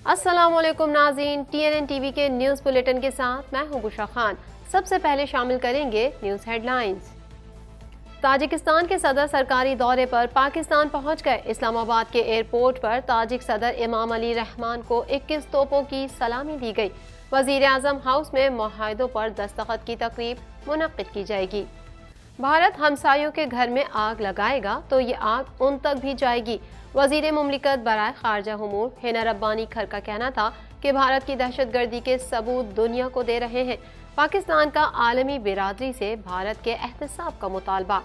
السلام علیکم ناظرین، TNN ٹی وی کے نیوز بلیٹن کے ساتھ میں ہوں بشرا خان۔ سب سے پہلے شامل کریں گے نیوز ہیڈ لائنز۔ تاجکستان کے صدر سرکاری دورے پر پاکستان پہنچ گئے۔ اسلام آباد کے ایئرپورٹ پر تاجک صدر امام علی رحمان کو 21 توپوں کی سلامی دی گئی۔ وزیر اعظم ہاؤس میں معاہدوں پر دستخط کی تقریب منعقد کی جائے گی۔ بھارت ہمسایوں کے گھر میں آگ لگائے گا تو یہ آگ ان تک بھی جائے گی۔ وزیر مملکت برائے خارجہ امور ہینا ربانی کھر کا کہنا تھا کہ بھارت کی دہشت گردی کے ثبوت دنیا کو دے رہے ہیں۔ پاکستان کا عالمی برادری سے بھارت کے احتساب کا مطالبہ۔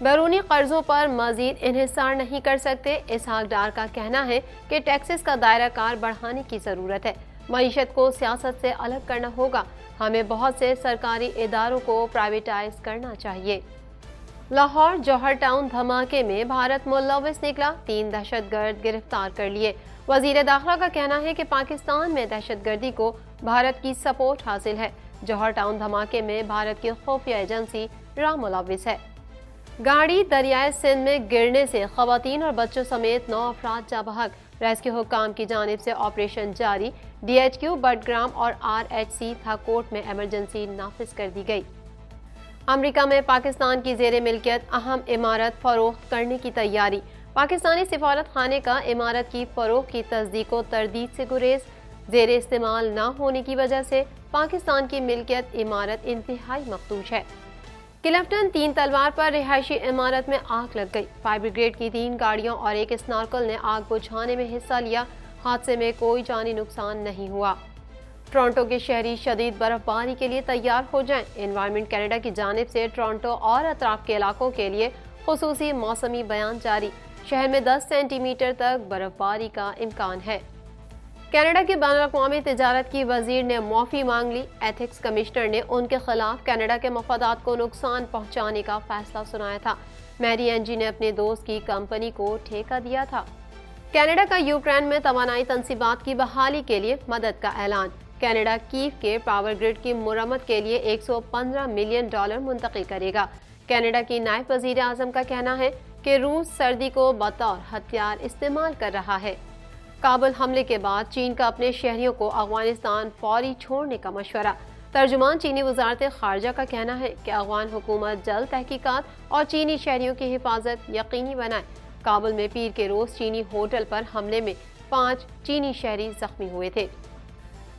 بیرونی قرضوں پر مزید انحصار نہیں کر سکتے۔ اسحاق ڈار کا کہنا ہے کہ ٹیکسز کا دائرہ کار بڑھانے کی ضرورت ہے۔ معیشت کو سیاست سے الگ کرنا ہوگا۔ ہمیں بہت سے سرکاری اداروں کو پرائیویٹائز کرنا چاہیے۔ لاہور جوہر ٹاؤن دھماکے میں بھارت ملوث نکلا، 3 دہشت گرد گرفتار کر لیے۔ وزیر داخلہ کا کہنا ہے کہ پاکستان میں دہشت گردی کو بھارت کی سپورٹ حاصل ہے۔ جوہر ٹاؤن دھماکے میں بھارت کی خفیہ ایجنسی را ملوث ہے۔ گاڑی دریائے سندھ میں گرنے سے خواتین اور بچوں سمیت 9 افراد جاں بحق۔ ریسکیو حکام کی جانب سے آپریشن جاری۔ DHQ بٹگرام اور RHC تھاکوٹ میں ایمرجنسی نافذ کر دی گئی۔ امریکہ میں پاکستان کی زیر ملکیت اہم عمارت فروخت کرنے کی تیاری۔ پاکستانی سفارت خانے کا عمارت کی فروخت کی تصدیق و تردید سے گریز۔ زیر استعمال نہ ہونے کی وجہ سے پاکستان کی ملکیت عمارت انتہائی مخدوش ہے۔ کلفٹن 3 تلوار پر رہائشی عمارت میں آگ لگ گئی۔ فائر بریگیڈ کی 3 گاڑیوں اور ایک اسنارکل نے آگ بجھانے میں حصہ لیا۔ حادثے میں کوئی جانی نقصان نہیں ہوا۔ ٹورنٹو کے شہری شدید برف باری کے لیے تیار ہو جائیں۔ انوائرمنٹ کینیڈا کی جانب سے ٹورنٹو اور اطراف کے علاقوں کے لیے خصوصی موسمی بیان جاری۔ شہر میں 10 سینٹی میٹر تک برف باری کا امکان ہے۔ کینیڈا کے بین الاقوامی تجارت کی وزیر نے معافی مانگ لی۔ ایتھکس کمشنر نے ان کے خلاف کینیڈا کے مفادات کو نقصان پہنچانے کا فیصلہ سنایا تھا۔ میری اینجی نے اپنے دوست کی کمپنی کو ٹھیکہ دیا تھا۔ کینیڈا کا یوکرین میں توانائی تنصیبات کی بحالی کے لیے مدد کا اعلان۔ کینیڈا کیف کے پاور گرڈ کی مرمت کے لیے $115 ملین منتقل کرے گا۔ کینیڈا کی نائب وزیر اعظم کا کہنا ہے کہ روس سردی کو بطور ہتھیار استعمال کر رہا ہے۔ کابل حملے کے بعد چین کا اپنے شہریوں کو افغانستان فوری چھوڑنے کا مشورہ۔ ترجمان چینی وزارت خارجہ کا کہنا ہے کہ افغان حکومت جلد تحقیقات اور چینی شہریوں کی حفاظت یقینی بنائے۔ کابل میں پیر کے روز چینی ہوٹل پر حملے میں 5 چینی شہری زخمی ہوئے تھے۔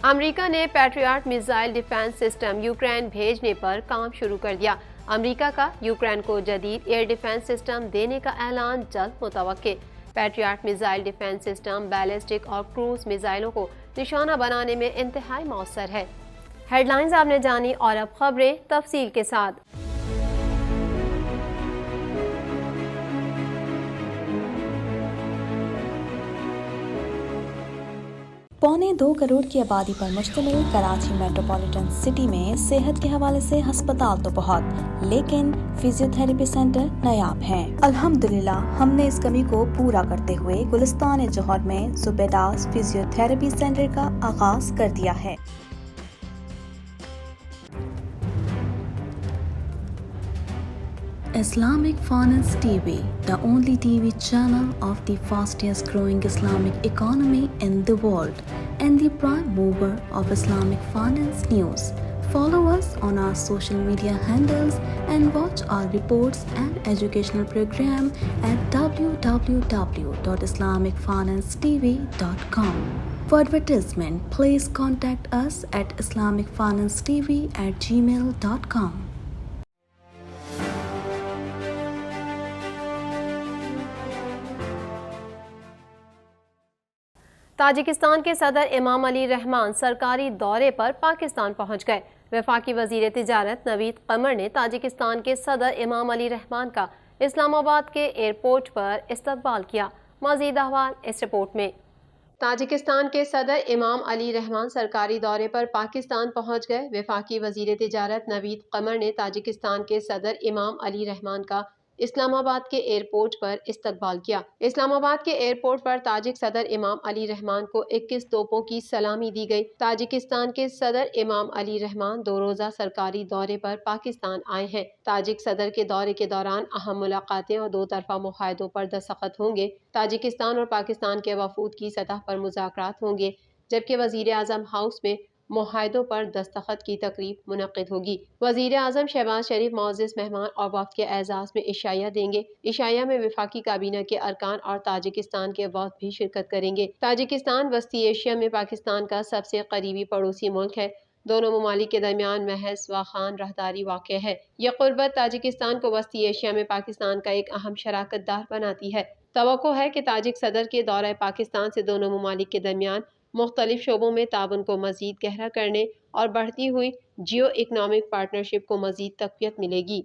امریکہ نے patriot missile defence system Ukraine بھیجنے پر کام شروع کر دیا۔ امریکہ کا یوکرین کو جدید ایئر ڈیفنس سسٹم دینے کا اعلان جلد متوقع۔ Patriot missile defence system ballistic اور کروز میزائلوں کو نشانہ بنانے میں انتہائی مؤثر ہے۔ ہیڈ لائنز آپ نے جانی اور اب خبریں تفصیل کے ساتھ۔ 1.25 کروڑ کی آبادی پر مشتمل کراچی میٹروپولیٹن سٹی میں صحت کے حوالے سے ہسپتال تو بہت، لیکن فزیو تھراپی سینٹر نایاب ہیں۔ الحمدللہ ہم نے اس کمی کو پورا کرتے ہوئے گلستان جوہر میں زبیداس فزیو تھراپی سینٹر کا آغاز کر دیا ہے۔ Islamic Finance TV, the only TV channel of the fastest growing Islamic economy in the world and the prime mover of Islamic finance news. Follow us on our social media handles and watch our reports and educational program at www.islamicfinancetv.com. For advertisement, please contact us at islamicfinancetv@gmail.com. Tajikistan کے صدر امام علی رحمان سرکاری دورے پر پاکستان پہنچ گئے۔ وفاقی وزیر تجارت نوید قمر نے تاجکستان کے صدر امام علی رحمان کا اسلام آباد کے ایئرپورٹ پر استقبال کیا۔ مزید احوال اس رپورٹ میں۔ تاجکستان کے صدر امام علی رحمان سرکاری دورے پر پاکستان پہنچ گئے۔ وفاقی وزیر تجارت نوید قمر نے تاجکستان کے صدر امام علی رحمان کا اسلام آباد کے ایئرپورٹ پر استقبال کیا۔ اسلام آباد کے ایئرپورٹ پر تاجک صدر امام علی رحمان کو 21 توپوں کی سلامی دی گئی۔ تاجکستان کے صدر امام علی رحمان 2 روزہ سرکاری دورے پر پاکستان آئے ہیں۔ تاجک صدر کے دورے کے دوران اہم ملاقاتیں اور 2 طرفہ معاہدوں پر دستخط ہوں گے۔ تاجکستان اور پاکستان کے وفود کی سطح پر مذاکرات ہوں گے، جبکہ وزیر اعظم ہاؤس میں معاہدوں پر دستخط کی تقریب منعقد ہوگی۔ وزیر اعظم شہباز شریف معزز مہمان اور وفد کے اعزاز میں عشائیہ دیں گے۔ عشائیہ میں وفاقی کابینہ کے ارکان اور تاجکستان کے وفد بھی شرکت کریں گے۔ تاجکستان وسطی ایشیا میں پاکستان کا سب سے قریبی پڑوسی ملک ہے۔ دونوں ممالک کے درمیان محض واخان راہداری واقع ہے۔ یہ قربت تاجکستان کو وسطی ایشیا میں پاکستان کا ایک اہم شراکت دار بناتی ہے۔ توقع ہے کہ تاجک صدر کے دورہ پاکستان سے دونوں ممالک کے درمیان مختلف شعبوں میں تعاون کو مزید گہرا کرنے اور بڑھتی ہوئی جیو اکنامک پارٹنرشپ کو مزید تقویت ملے گی۔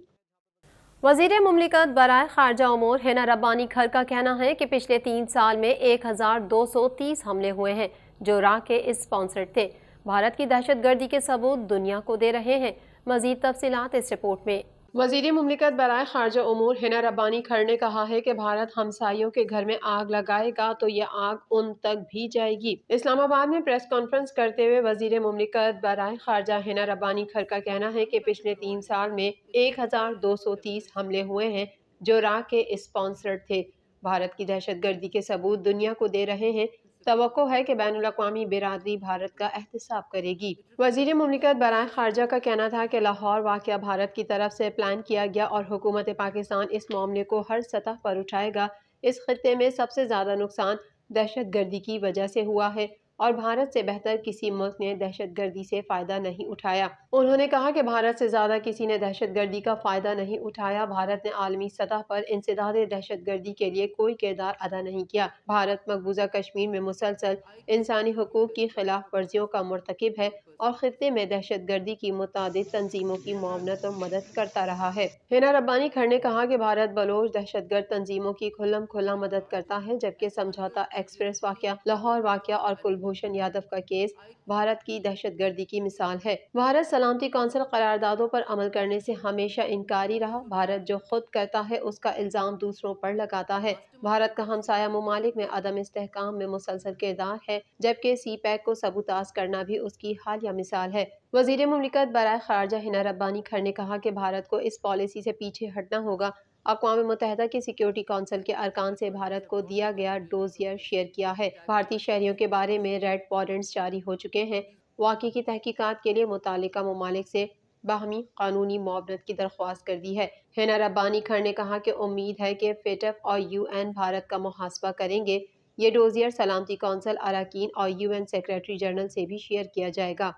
وزیر مملکت برائے خارجہ امور ہنا ربانی کھر کا کہنا ہے کہ پچھلے 3 سال میں 1230 حملے ہوئے ہیں جو را کے اسپانسرڈ تھے۔ بھارت کی دہشت گردی کے ثبوت دنیا کو دے رہے ہیں۔ مزید تفصیلات اس رپورٹ میں۔ وزیر مملکت برائے خارجہ امور ہنا ربانی کھر نے کہا ہے کہ بھارت ہمسائیوں کے گھر میں آگ لگائے گا تو یہ آگ ان تک بھی جائے گی۔ اسلام آباد میں پریس کانفرنس کرتے ہوئے وزیر مملکت برائے خارجہ ہنا ربانی کھر کا کہنا ہے کہ پچھلے 3 سال میں 1230 حملے ہوئے ہیں جو را کے اسپانسرڈ تھے۔ بھارت کی دہشت گردی کے ثبوت دنیا کو دے رہے ہیں۔ توقع ہے کہ بین الاقوامی برادری بھارت کا احتساب کرے گی۔ وزیر مملکت برائے خارجہ کا کہنا تھا کہ لاہور واقعہ بھارت کی طرف سے پلان کیا گیا اور حکومت پاکستان اس معاملے کو ہر سطح پر اٹھائے گا۔ اس خطے میں سب سے زیادہ نقصان دہشت گردی کی وجہ سے ہوا ہے اور بھارت سے بہتر کسی ملک نے دہشت گردی سے فائدہ نہیں اٹھایا۔ انہوں نے کہا کہ بھارت سے زیادہ کسی نے دہشت گردی کا فائدہ نہیں اٹھایا۔ بھارت نے عالمی سطح پر انسداد دہشت گردی کے لیے کوئی کردار ادا نہیں کیا۔ بھارت مقبوضہ کشمیر میں مسلسل انسانی حقوق کی خلاف ورزیوں کا مرتکب ہے اور خطے میں دہشت گردی کی متعدد تنظیموں کی معاونت اور مدد کرتا رہا ہے۔ ہنا ربانی کھر نے کہا کہ بھارت بلوچ دہشت گرد تنظیموں کی کھلم کھلا مدد کرتا ہے، جبکہ سمجھوتہ ایکسپریس واقعہ، لاہور واقعہ اور کلبھوشن یادو کا کیس بھارت کی دہشت گردی کی مثال ہے۔ بھارت سلامتی کونسل قراردادوں پر عمل کرنے سے ہمیشہ انکاری رہا۔ بھارت جو خود کرتا ہے اس کا الزام دوسروں پر لگاتا ہے۔ بھارت کا ہمسایہ ممالک میں عدم استحکام میں مسلسل کردار ہے، جبکہ سی پیک کو سبوتاژ کرنا بھی اس کی حالیہ مثال ہے۔ وزیر مملکت برائے خارجہ ہنا ربانی کھر نے کہا کہ بھارت کو اس پالیسی سے پیچھے ہٹنا ہوگا۔ اقوام متحدہ کے سیکیورٹی کونسل کے ارکان سے بھارت کو دیا گیا ڈوزیر شیئر کیا ہے۔ بھارتی شہریوں کے بارے میں ریڈ وارنٹس جاری ہو چکے ہیں۔ واقعے کی تحقیقات کے لیے متعلقہ ممالک سے باہمی قانونی معاونت کی درخواست کر دی ہے۔ ہنا ربانی کھر نے کہا کہ امید ہے کہ FATF اور UN بھارت کا محاسبہ کریں گے۔ یہ ڈوزیر سلامتی کونسل اراکین اور UN سیکریٹری جنرل سے بھی شیئر کیا جائے گا۔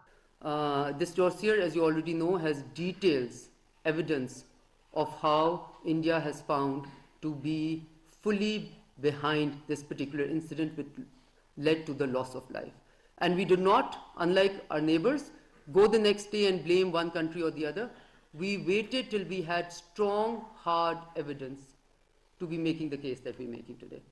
This dossier, as you already know, has details, evidence of how India has found to be fully behind this particular incident which led to the loss of life. And we did not, unlike our neighbors, go the next day and blame one country or the other. We waited till we had strong, hard evidence to be making the case that we're making today.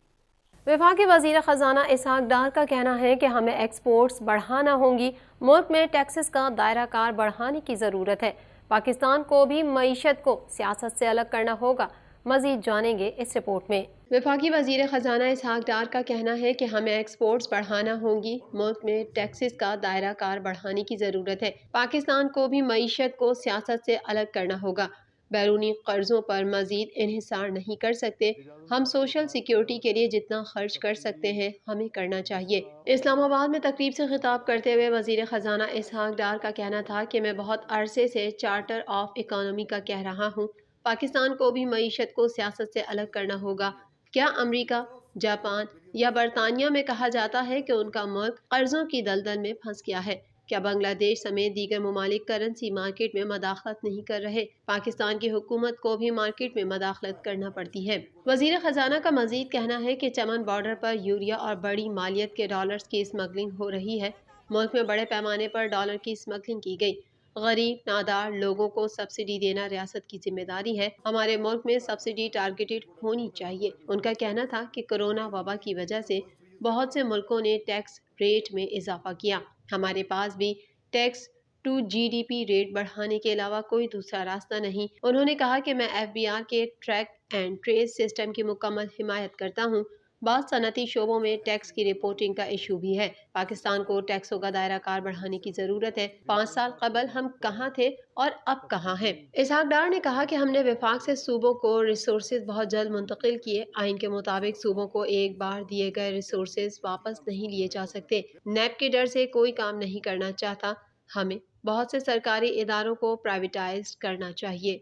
وفاقی وزیر خزانہ اسحاق ڈار کا کہنا ہے کہ ہمیں exports بڑھانا ہوں گی۔ ملک میں ٹیکسز کا دائرہ کار بڑھانے کی ضرورت ہے۔ پاکستان کو بھی معیشت کو سیاست سے الگ کرنا ہوگا۔ مزید جانیں گے اس رپورٹ میں۔ وفاقی وزیر خزانہ اسحاق ڈار کا کہنا ہے کہ ہمیں ایکسپورٹس بڑھانا ہوں گی۔ ملک میں ٹیکسز کا دائرہ کار بڑھانے کی ضرورت ہے۔ پاکستان کو بھی معیشت کو سیاست سے الگ کرنا ہوگا۔ بیرونی قرضوں پر مزید انحصار نہیں کر سکتے۔ ہم سوشل سیکیورٹی کے لیے جتنا خرچ کر سکتے ہیں ہمیں کرنا چاہیے۔ اسلام آباد میں تقریب سے خطاب کرتے ہوئے وزیر خزانہ اسحاق ڈار کا کہنا تھا کہ میں بہت عرصے سے چارٹر آف اکانومی کا کہہ رہا ہوں۔ پاکستان کو بھی معیشت کو سیاست سے الگ کرنا ہوگا۔ کیا امریکہ، جاپان یا برطانیہ میں کہا جاتا ہے کہ ان کا ملک قرضوں کی دلدل میں پھنس گیا ہے؟ کیا بنگلہ دیش سمیت دیگر ممالک کرنسی مارکیٹ میں مداخلت نہیں کر رہے؟ پاکستان کی حکومت کو بھی مارکیٹ میں مداخلت کرنا پڑتی ہے۔ وزیر خزانہ کا مزید کہنا ہے کہ چمن بارڈر پر یوریا اور بڑی مالیت کے ڈالرز کی اسمگلنگ ہو رہی ہے۔ ملک میں بڑے پیمانے پر ڈالر کی اسمگلنگ کی گئی۔ غریب نادار لوگوں کو سبسڈی دینا ریاست کی ذمہ داری ہے۔ ہمارے ملک میں سبسڈی ٹارگیٹڈ ہونی چاہیے۔ ان کا کہنا تھا کہ کورونا وبا کی وجہ سے بہت سے ملکوں نے ٹیکس ریٹ میں اضافہ کیا۔ ہمارے پاس بھی ٹیکس ٹو GDP ریٹ بڑھانے کے علاوہ کوئی دوسرا راستہ نہیں۔ انہوں نے کہا کہ میں FBR کے ٹریک اینڈ ٹریس سسٹم کی مکمل حمایت کرتا ہوں۔ بعض صنعتی شعبوں میں ٹیکس کی رپورٹنگ کا ایشو بھی ہے۔ پاکستان کو ٹیکسوں کا دائرہ کار بڑھانے کی ضرورت ہے۔ 5 سال قبل ہم کہاں تھے اور اب کہاں ہیں؟ اسحاق ڈار نے کہا کہ ہم نے وفاق سے صوبوں کو ریسورسز بہت جلد منتقل کیے۔ آئین کے مطابق صوبوں کو ایک بار دیے گئے ریسورسز واپس نہیں لیے جا سکتے۔ نیب کے ڈر سے کوئی کام نہیں کرنا چاہتا۔ ہمیں بہت سے سرکاری اداروں کو پرائیویٹائز کرنا چاہیے۔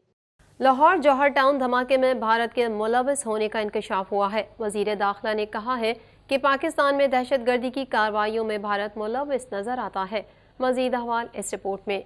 لاہور جوہر ٹاؤن دھماکے میں بھارت کے ملوث ہونے کا انکشاف ہوا ہے۔ وزیر داخلہ نے کہا ہے کہ پاکستان میں دہشت گردی کی کارروائیوں میں بھارت ملوث نظر آتا ہے۔ مزید احوال اس رپورٹ میں۔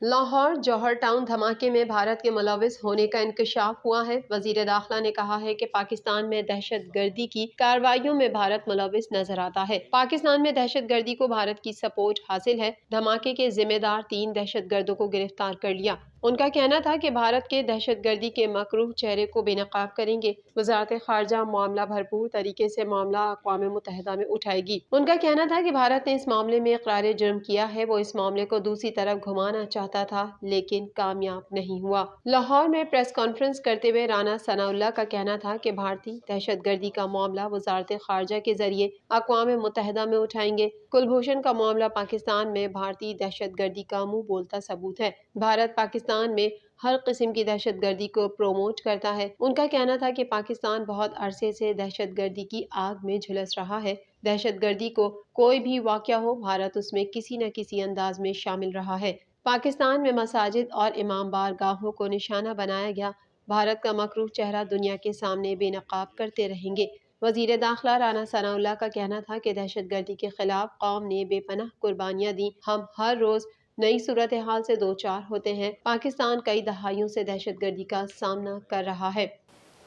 لاہور جوہر ٹاؤن دھماکے میں بھارت کے ملوث ہونے کا انکشاف ہوا ہے۔ وزیر داخلہ نے کہا ہے کہ پاکستان میں دہشت گردی کی کارروائیوں میں بھارت ملوث نظر آتا ہے۔ پاکستان میں دہشت گردی کو بھارت کی سپورٹ حاصل ہے۔ دھماکے کے ذمہ دار 3 دہشت گردوں کو گرفتار کر لیا۔ ان کا کہنا تھا کہ بھارت کے دہشت گردی کے مکروہ چہرے کو بے نقاب کریں گے۔ وزارت خارجہ معاملہ بھرپور طریقے سے معاملہ اقوام متحدہ میں اٹھائے گی۔ ان کا کہنا تھا کہ بھارت نے اس معاملے میں اقرار جرم کیا ہے۔ وہ اس معاملے کو دوسری طرف گھمانا چاہتا تھا لیکن کامیاب نہیں ہوا۔ لاہور میں پریس کانفرنس کرتے ہوئے رانا ثناء اللہ کا کہنا تھا کہ بھارتی دہشت گردی کا معاملہ وزارت خارجہ کے ذریعے اقوام متحدہ میں اٹھائیں گے۔ کلبھوشن کا معاملہ پاکستان میں بھارتی دہشت گردی کا منہ بولتا ثبوت ہے۔ بھارت پاکستان میں ہر قسم کی دہشت گردی کو پروموٹ کرتا ہے۔ ان کا کہنا تھا کہ پاکستان بہت عرصے سے دہشت گردی کی آگ میں جھلس رہا ہے۔ دہشت گردی کو کوئی بھی واقعہ ہو، بھارت اس میں کسی نہ کسی انداز میں شامل رہا ہے۔ پاکستان میں مساجد اور امام بارگاہوں کو نشانہ بنایا گیا۔ بھارت کا مکروہ چہرہ دنیا کے سامنے بے نقاب کرتے رہیں گے۔ وزیر داخلہ رانا ثناء اللہ کا کہنا تھا کہ دہشت گردی کے خلاف قوم نے بے پناہ قربانیاں دیں۔ ہم ہر روز نئی صورتحال سے دوچار ہوتے ہیں۔ پاکستان کئی دہائیوں سے دہشت گردی کا سامنا کر رہا ہے۔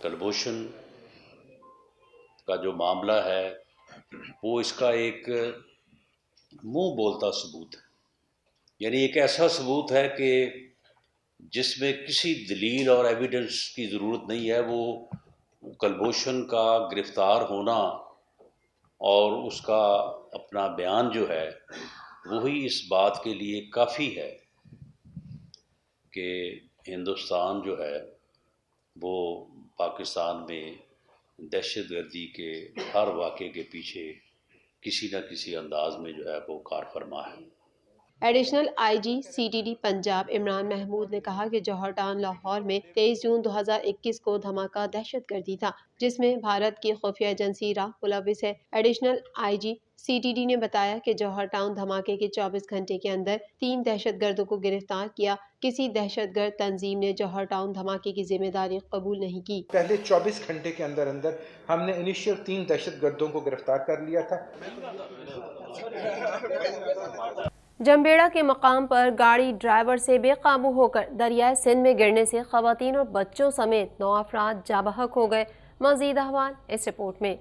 کلبھوشن کا جو معاملہ ہے وہ اس کا ایک منہ بولتا ثبوت ہے، یعنی ایک ایسا ثبوت ہے کہ جس میں کسی دلیل اور ایویڈنس کی ضرورت نہیں ہے۔ وہ کلبھوشن کا گرفتار ہونا اور اس کا اپنا بیان جو ہے وہی اس بات کے لیے کافی ہے کہ ہندوستان جو ہے وہ پاکستان میں دہشت گردی کے ہر واقعے کے پیچھے کسی نہ کسی انداز میں جو ہے وہ کار فرما ہے۔ Additional I G C T D Punjab Imran Mahmood نے کہا کہ جوہر ٹاؤن لاہور میں 23 جون 2021 کو دھماکہ دہشت گردی تھا جس میں بھارت کی خفیہ ایجنسی را ملوث ہے۔ Additional I G C T D نے بتایا کہ جوہر ٹاؤن دھماکے کے 24 گھنٹے کے اندر 3 دہشت گردوں کو گرفتار کیا۔ کسی دہشت گرد تنظیم نے جوہر ٹاؤن دھماکے کی ذمہ داری قبول نہیں کی۔ پہلے 24 گھنٹے کے اندر ہم نے انیشیل 3 دہشت گردوں کو گرفتار کر لیا تھا۔ جمبیڑا کے مقام پر گاڑی ڈرائیور سے بے قابو ہو کر دریائے سندھ میں گرنے سے خواتین اور بچوں سمیت 9 افراد جاں بحق ہو گئے۔ مزید احوال اس رپورٹ میں۔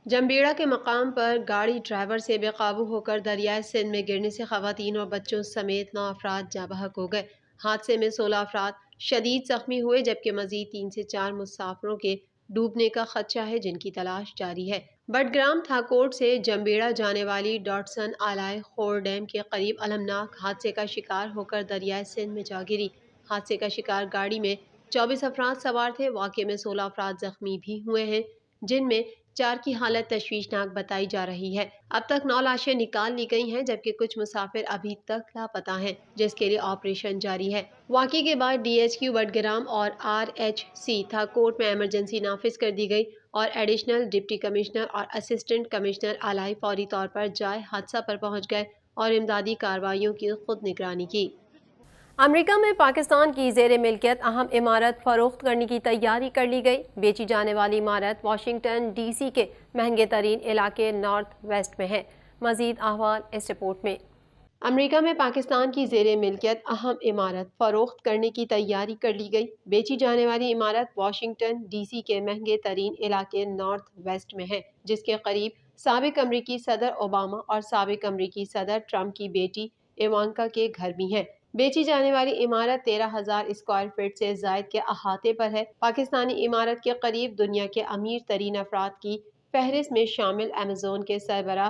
جمبیڑا کے مقام پر گاڑی ڈرائیور سے بے قابو ہو کر دریائے سندھ میں گرنے سے خواتین اور بچوں سمیت 9 افراد جاں بحق ہو گئے۔ حادثے میں 16 افراد شدید زخمی ہوئے جبکہ مزید 3 سے 4 مسافروں کے ڈوبنے کا خدشہ ہے جن کی تلاش جاری ہے۔ بٹگرام تھاکوٹ سے جمبیڑا جانے والی ڈاٹسن آلائے خور ڈیم کے قریب المناک حادثے کا شکار ہو کر دریائے سندھ میں جا گری۔ حادثے کا شکار گاڑی میں 24 افراد سوار تھے۔ واقعے میں 16 افراد زخمی بھی ہوئے ہیں جن میں 4 کی حالت تشویشناک بتائی جا رہی ہے۔ اب تک 9 لاشیں نکال لی گئی ہیں جبکہ کچھ مسافر ابھی تک لاپتہ ہیں جس کے لیے آپریشن جاری ہے۔ واقعے کے بعد ڈی ایچ کیو بٹگرام اور آر ایچ سی تھاکوٹ میں ایمرجنسی نافذ کر دی گئی اور ایڈیشنل ڈپٹی کمشنر اور اسسٹنٹ کمشنر اعلائی فوری طور پر جائے حادثہ پر پہنچ گئے اور امدادی کارروائیوں کی خود نگرانی کی۔ امریکہ میں پاکستان کی زیر ملکیت اہم عمارت فروخت کرنے کی تیاری کر لی گئی۔ بیچی جانے والی عمارت واشنگٹن ڈی سی کے مہنگے ترین علاقے نارتھ ویسٹ میں ہے۔ مزید احوال اس رپورٹ میں۔ امریکہ میں پاکستان کی زیر ملکیت اہم عمارت فروخت کرنے کی تیاری کر لی گئی۔ بیچی جانے والی عمارت واشنگٹن ڈی سی کے مہنگے ترین علاقے نارتھ ویسٹ میں ہے جس کے قریب سابق امریکی صدر اوباما اور سابق امریکی صدر ٹرمپ کی بیٹی ایوانکا کے گھر بھی ہیں۔ بیچی جانے والی عمارت 13,000 اسکوائر فٹ سے زائد کے احاطے پر ہے۔ پاکستانی عمارت کے قریب دنیا کے امیر ترین افراد کی فہرست میں شامل ایمیزون کے سربراہ